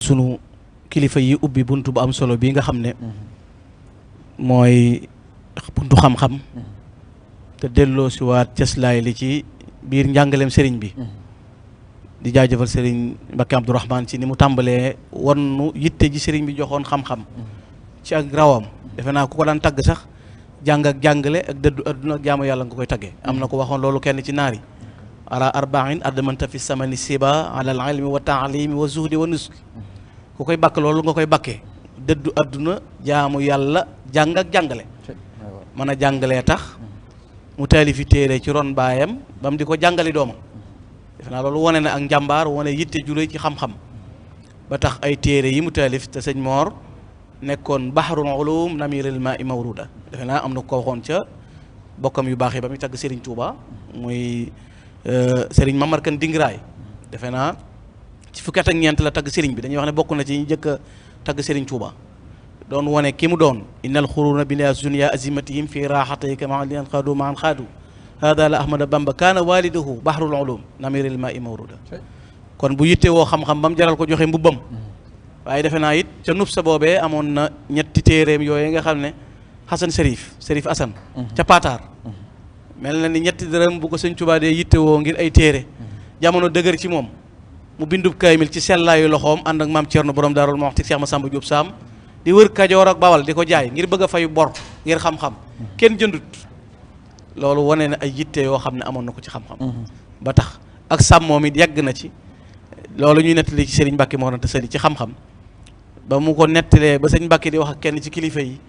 sunu kilifa yi ubbi buntu bu am solo bii nga xam ne mooy buntu xam-xam te delloo si waat cëslaay li ci biir njàngaleem sëriñ bi di jaajëfal sëriñ Mbacké Abdourahmane ci ni mu tàmbalee wannu yitte ji sëriñ bi joxoon xam-xam ci ak rawam defe naa ku ko daan tagg sax jàng ak jàngale ak dëddu adduna ak jaamu yàlla nga koy taggee am na ko waxoon loolu kenn ci naari ala arba'in admanta fi samani siba ala al ilmi wa taalimi wa zuhdi wa nuski ku koy bakk loolu nga koy bakkee dëddu adduna jaamu yàlla jàng ak jàngale mën a jàngalee tax mu taalifi téere ci ron baayam ba mu di ko jàngali doomam defe naa loolu wane na ak njàmbaar wane yitte jure ci xam-xam ba tax ay téere yi mu taalif te sëñ Moor nekkoon bahrul ulum namiril ma'i mawruda defe naa am na ko waxoon ca bokkam yu baax yi ba muy tagg Serigne Touba muy Serigne Mamar Kan Dingiraay defe naa ci fukki at ak ñeent la tagg Serigne bi dañuy wax ne bokk na ci ñu njëkk a tagg Serigne Touba doon wane ki mu doon innal xuruna bila dunya azimatihim fi raxatayka maa lian xaadu maan xaadu hada la ahmada bamba kaana walidahu bahrul ulum namiril ma'i mawruda kon bu yitte woo xam-xam ba mu jaral ko joxe mbubbam waaye defe naa it ca nub sa boobee amoon na ñetti téeréem yooyu nga xam ne Xasan Serif Asan ca Pataar mel na ni ñetti dërëm bu ko sëñ Tuubaa dee yitte woo ngir ay téere jamono dëgër ci moom mu bindub kaymil ci sellaayu loxoom ànd ak maam Cerno borom Daarul Muxti Cheikh Massamba Diop Sam di wër Kajoor ak Bawal di ko jaay ngir bëgg a fayu bor ngir xam-xam kenn jëndut loolu wane na ay yitte yoo xam ne amoon na ko ci xam-xam ba tax ak sàmmoom it yàgg na ci loolu ñuy nettali ci Serigne Mbacké Mor Anta Sali ci xam-xam ba mu ko nettalee ba sëñ Mbacké di wax ak kenn ci kilifa yi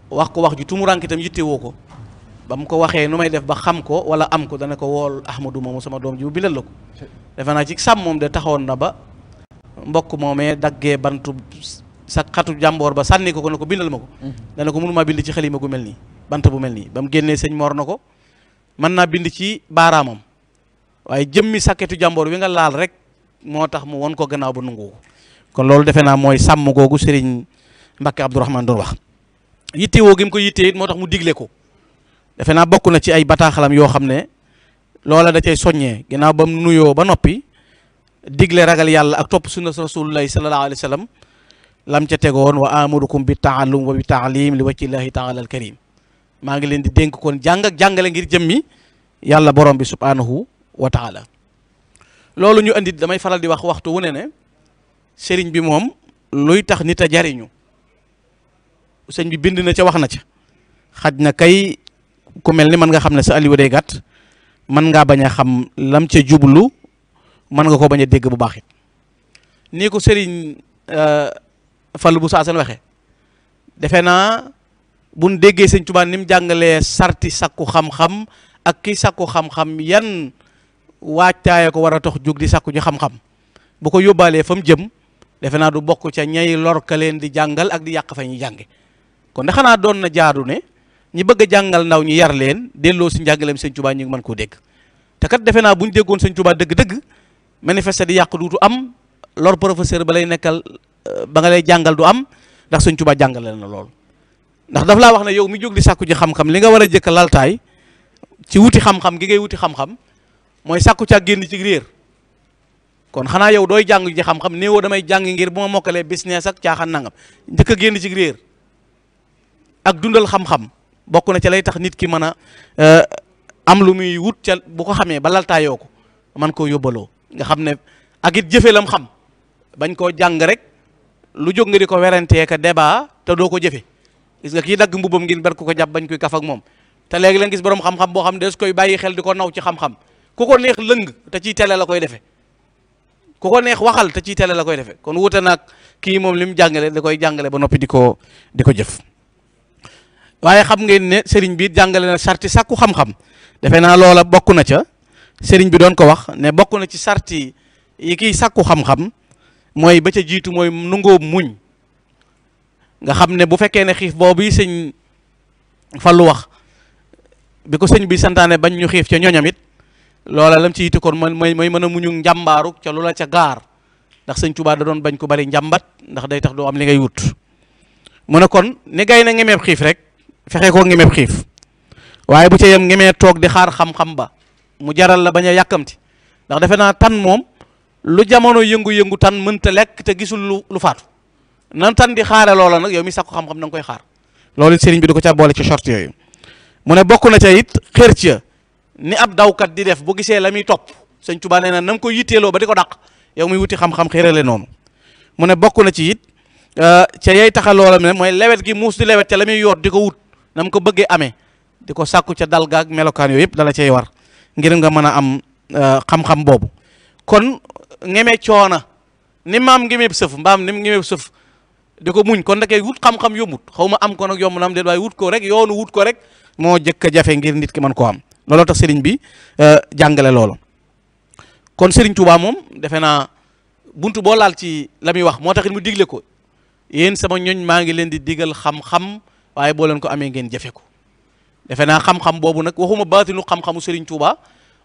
wax ko wax ju tumurank itam yitte woo ko ba mu ko waxee nu may def ba xam ko wala am ko dana ko wool Ahmadou moomu sama doom ji bu bindal la ko defe naa ci sàmmoom de taxawoon na ba mbokk moomee daggee bantu sa xatu jàmboor ba sànni ko ne ko bindal ma ko dana ko mënumaa bind ci xalima gu mel nii bant bu mel nii ba mu génnee sëñ Mor na ko mën naa bind ci baaraamam waaye jëmmi sàkketu jàmboor wi nga laal rek moo tax mu won ko gannaaw ba nungu kon loolu defe naa mooy sàmm googu Serigne Mbacké Abdourahmane doon wax yitte woo gi mu ko yitte it moo tax mu digle ko defe naa bokk na ci ay bataaxalam yoo xam ne loola da cay soññee ginnaaw ba mu nuyoo ba noppi digle ragal yàlla ak topp sunna rasulullahi sallallahu alayhi wa sallam lam ca tegoon wa amurukum bi taallum wa bi taalim li wajhillahi taala al karim maa ngi leen di dénk kon jàng ak jàngale ngir jëmmi yàlla borom bi subhanahu wa taala loolu ñu andi damay faral di wax waxtu wu ne sëriñ bi moom luy tax nit a jariñu sëñ bi bind na ca wax na ca xaj na kay ku mel ni mën nga xam ne sa aliwa day gàtt mën ngaa bañ a xam lam ca jublu mën nga ko bañ a dégg bu baax it nii ko sëriñ Fallu bu saasan waxe defe naa buñ déggee sëñ Tuubaa ni mu jàngalee sarti sakku xam-xam ak ki sakku xam-xam yan waajtaaye ko war a tax jóg di sakku ji xam-xam bu ko yóbbaalee fa mu jëm defe naa du bokk ca ñay lor ka leen di jàngal ak di yàq fa ñuy jànge kon de xanaa doon na jaadu ne ñi bëgg a jàngal ndaw ñi yar leen delloo si njàngaleem sëñ Tuubaa ñu ngi mën koo dégg te kat defe naa bu ñu déggoon sëñ Tuubaa dëgg-dëgg manifeste di yàq duutu am lor professeur ba lay nekkal ba nga lay jàngal du am ndax sëñ Tuubaa jàngale na lool ndax daf laa wax ne yow mi jóg di sàkku ji xam-xam li nga war a jëkk laltaay ci wuti xam-xam gi ngay wuti xam-xam mooy sàkku ca génn ci réer kon xanaa yow dooy jàng ji xam-xam néewoo damay jàng ngir bu ma mokkalee business ak caaxaan nangam njëkk a génn ci réer ak dundal xam-xam bokk na ca lay tax nit ki mën a am lu muy wut ca bu ko xamee ba laltaayoo ko man koo yóbbaloo nga xam ne ak it jëfe lam xam bañ koo jàng rek lu jóg nga di ko werantee ka débat te doo ko jëfe gis nga kii dagg mbubam ngir ber ku ko jàpp bañ koy kaf ak moom te léegi leen gis borom xam-xam boo xam ne des koy bàyyi xel di ko naw ci xam-xam ku ko neex lëng te ciy tele la koy defee ku ko neex waxal te ciy tele la koy defee kon wute nag kii moom li mu jàngale da koy jàngale ba noppi di ko jëf waaye xam ngeen ne sëriñ bi jàngale na sarti sàkku xam-xam defe naa loola bokk na ca sëriñ bi doon ko wax ne bokk na ci sarti yi kiy sàkku xam-xam mooy ba ca jiitu mooy nungoo muñ nga xam ne bu fekkee ne xiif boobu sëñ Fallu wax bi ko sëñ bi santaane bañ ñu xiif ca ñoñam it loola lam ci yitte kon mooy mën a muñu njàmbaaru ca lu la ca gaar ndax sëñ Tuubaa da doon bañ ko bari njàmbat ndax day tax doo am li ngay wut mu ne kon ni gay na ngemeeb xiif rek fexe koo ngemeeb xiif waaye bu ca yem ngemee toog di xaar xam-xam ba mu jaral la bañ a yàkkamti ndax defe naa tan moom lu jamono yëngu-yëngu tan mënta lekk te gisul lu faatu nan tan di xaare loola nag yow mi sàkku xam-xam da nga koy xaar loolu sëriñ bi du ko ca boole ci short yooyu mu ne bokk na ca it xër ca ni ab dawkat di def bu gisee la muy topp sëñ Tuubaa nee na ko yitteeloo ba di ko dàq yow muy wuti xam-xam xërale noonu mu ne bokk na ci it ca yay taxa loola ne mooy lewet gi muus di lewet ca la muy yoot di ko wut na ko bëggee amee di ko sàkku ca dal gaag melokaan yooyu yëpp dala cay war ngir nga mën a am xam-xam boobu kon ngeme coona ni maam ngemeeb sëf mbaam ni ngemeeb sëf di ko muñ kon ndakee wut xam-xam yombut xaw ma am ko nag yomb na am déet waaye wut ko rek yoonu wut ko rek moo jëkk a jafe ngir nit ki mën koo am looloo tax sëriñ bi jàngale loolu kon sëriñ Tuubaa moom defe naa buntu boo laal ci la muy wax moo taxit mu digle ko yéen sama ñoñ maa ngi leen di digal xam-xam waaye boo leen ko amee ngeen jafe ko defe naa xam-xam boobu nag waxuma baatinu xam-xamu sëriñ Tuubaa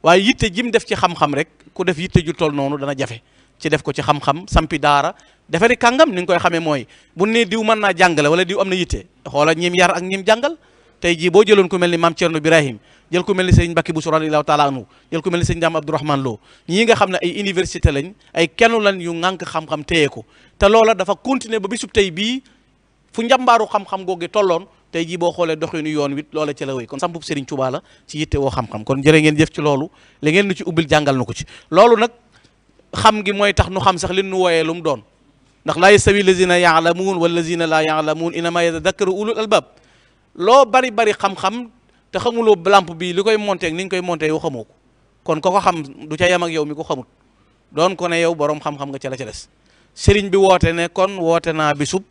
waaye yitte jim def ci xam-xam rek ku def yitte ju toll noonu dana jafe ci def ko ci xam-xam sampi daara defari kàngam ni nga koy xamee mooy bu ne diw mën naa jàngale wala diw am na yitte xoola ñim yar ak ñim jàngal tey jii boo jëloon ku mel ni maam Thierno Birahim jël ku mel ni sëriñ Mbacke Bousso radiyallahu taala anhu jël ku mel ni sëriñ Dame Abdourahmane Lo ñii nga xam ne ay université lañ ay kenn lañ yu ŋànk xam-xam téye ko te loola dafa continuer ba bisub tey bii fu njàmbaaru xam-xam googu tolloon tey jii boo xoolee doxinu yoon wit loola ca la wéy kon sampub sëriñ Tuubaa la ci yitte woo xam-xam kon jërë ngeen jëf ci loolu li ngeen nu ci ubbil jàngal na ko ci loolu nag xam gi mooy tax nu xam sax li nu wooyee lu mu doon ndax laa yastawi lazina yaalamuun wallazina laa yaalamuun innama yatadakkaru ulul albab loo bari bari xam-xam te xamuloo lampe bi li koy monté ak ni ñu koy monté yow xamoo ko kon ko xam du ca yem ak yow mi ko xamut doon ko ne yow borom xam-xam nga ca la ca des sëriñ bi woote ne kon woote naa bisub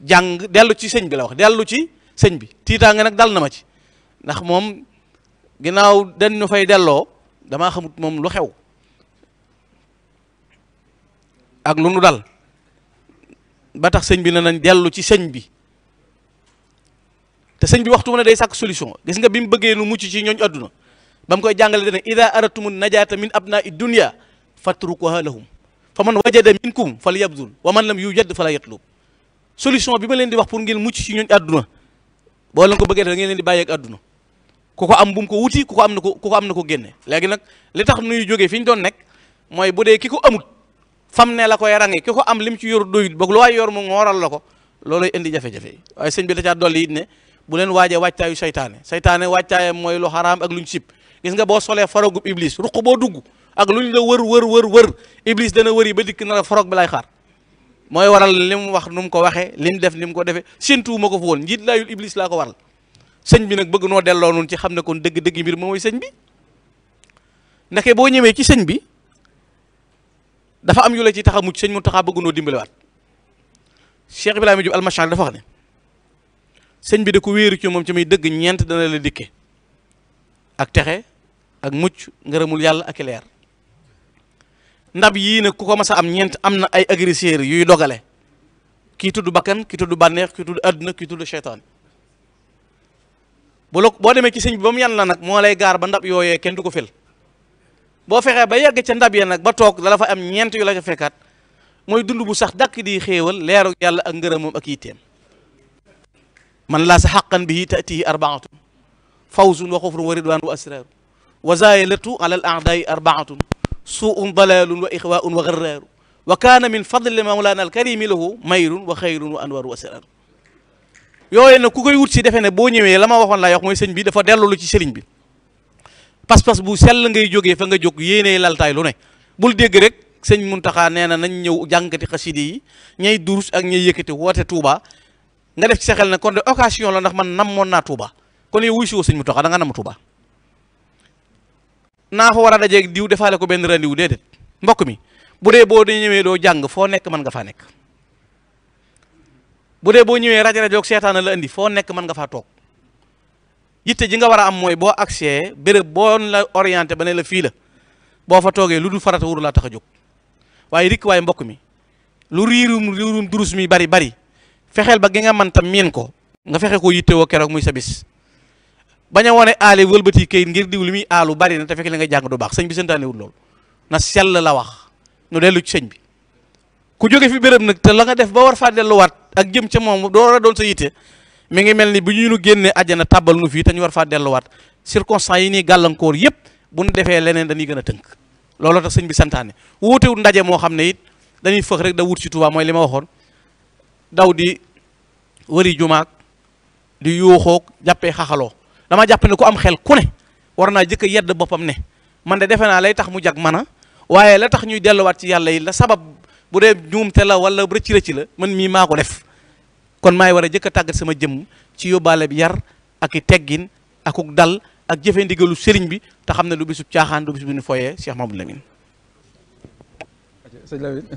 jàng dellu ci sëñ bi la wax dellu ci sëñ bi tiitaa nga nag dal na ma ci ndax moom ginnaaw dañ ñu fay delloo damaa xamut moom lu xew ak lu nu dal ba tax sëñ bi ne nañ dellu ci sëñ bi te sëñ bi waxtu mu ne day sàkk solution gis nga bi mu bëggee nu mucc ci ñooñ adduna ba mu koy jàngale dana ida aratumu najata min abnai dunya fatrukuha lahum fa man wajada minkum fal yabdul wa man lam yujad fala yatlub solution bi ma leen di wax pour ngeen mucc ci ñooñ adduna boo leen ko bëggee da ngeen leen di bàyyeeg adduna ku ko am bu mu ko wuti ku ko am na ko génne léegi nag li tax nuy jógee fi ñu doon nekk mooy bu dee ki ko amut fam ne la koy range ki ko am lim ci yor doyut boog lu waay yor mu ngooral la ko looloy indi jafe-jafe yi waaye sëñ bi da caa dolli it ne bu leen waajee waajtaayu saytaane waajtaayam mooy lu xaraam ak luñ sib gis nga boo solee forogub iblis ruq boo dugg ak luñ la wër iblis dana wëri ba dikk na la forog bi lay xaar mooy waral li mu wax nu mu ko waxee li mu def ni mu ko defee séntuwu ma ko fa woon njiit laayul iblis laa ko waral sëñ bi nag bëgg noo delloo nun ci xam ne kon dëgg-dëgg mbir moom mooy sëñ bi ndeke boo ñëwee ci sëñ bi dafa am yu la ci tax a mucc sëñ mu taxaa bëgg noo dimbalewaat Cheikh Ibrahima Diop almachar dafa wax ne sëñ bi da ko wéeru ci moom ci muy dëgg ñeent dana la dikke ak texe ak mucc ngërëmul yàlla ak leer ndab yii nag ku ko mas a am ñeent am na ay agresseurs yuy dogale kii tudd bakkan kii tudd bànneex kii tudd adduna kii tudd seytaan boo demee ci sëñ bi ba mu yan la nag moo lay gaar ba ndab yooyee kenn du ko fel boo fexee ba yegg ca ndab ya nag ba toog dala fa am ñeent yu la ca fekkaat mooy dund bu sax dakk di xéewal leeru yàlla ak ngërëmam ak yitteem man laa sa xaqan bihi tatihi arbaatun fawzun wa xufrun wa ridwan wa asraru wa zayalatu ala al aadai arbaatun suun dalalun wa ixwaun wa garraru wa kaana min fadli mawlana al karimi lahu mayrun wa xayrun wa anwaru wa asraru yooyu nag ku koy wut si defe ne boo ñëwee la ma waxoon laa wax mooy sëñ bi dafa dellu ci sëriñ bi pas-pas bu sell ngay jógee fa nga jóg yéenee laltaay lu ne bul dégg rek sëñ Muntaxa nee na nañ ñëw jàngkati xaside yi ñay durus ak ñay yëkkati woote Touba nga def ci sa xel ne kon de occasion la ndax man namoon naa Touba kon yow wuy si woo sëñ Muntaxa da nga nam Touba naa fa war a dajeeg diw defaale ko benn rendiwu déedéet mbokk mi bu dee boo dee ñëwee doo jàng foo nekk mën nga faa nekk bu dee boo ñëwee rajo ak seetaana la indi foo nekk mën nga faa toog yitte ji nga war a am mooy boo accès béréb boo la orienté ba ne la fii la boo fa toogee lu dul farata wuru laa tax a jóg waaye rikk waaye mbokk mi lu riirum durus mi bari fexeel ba gi nga mën tam miin ko nga fexe koo yitte woo keroog muy sa bis bañ a wane aale wëlbati kayit ngir diw li muy aalu bari na te fekk li nga jàng du baax sëñ bi santaanewul loolu na sell la wax nu dellu ci sëñ bi ku jóge fi béréb nag te la nga def ba war faa delluwaat ak jëm ca moom doo war a doon sa yitte mi ngi mel ni bu ñu génnee àjjana tàbbal nu fii te ñu war faa delluwaat circonstance yi nii gàllankoor yëpp bu ñu defee leneen dañuy gën a tënk looloo tax sëñ bi santaane wuutewul ndaje moo xam ne it dañuy fëx rek da wut ci Tuubaa mooy li ma waxoon daw di wëri jumaak di yuuxoog jàppee xaxaloo dama jàpp ne ku am xel ku ne war naa jëkk a yedd boppam ne man de defe naa lay tax mu jag mana waaye la tax ñuy delluwaat ci yàlla yi la sabab bu dee njuumte la wala rëcc la man mii maa ko def kon maay war a jëkk a tàggat sama jëmm ci yóbbaale bi yar ak i teggin akuk dal ak jëfe ndigalu sëriñ bi te xam ne du bisub caaxaan du bis bu ñu foyee Cheikh Mamadou Lamine. sëñ Lamine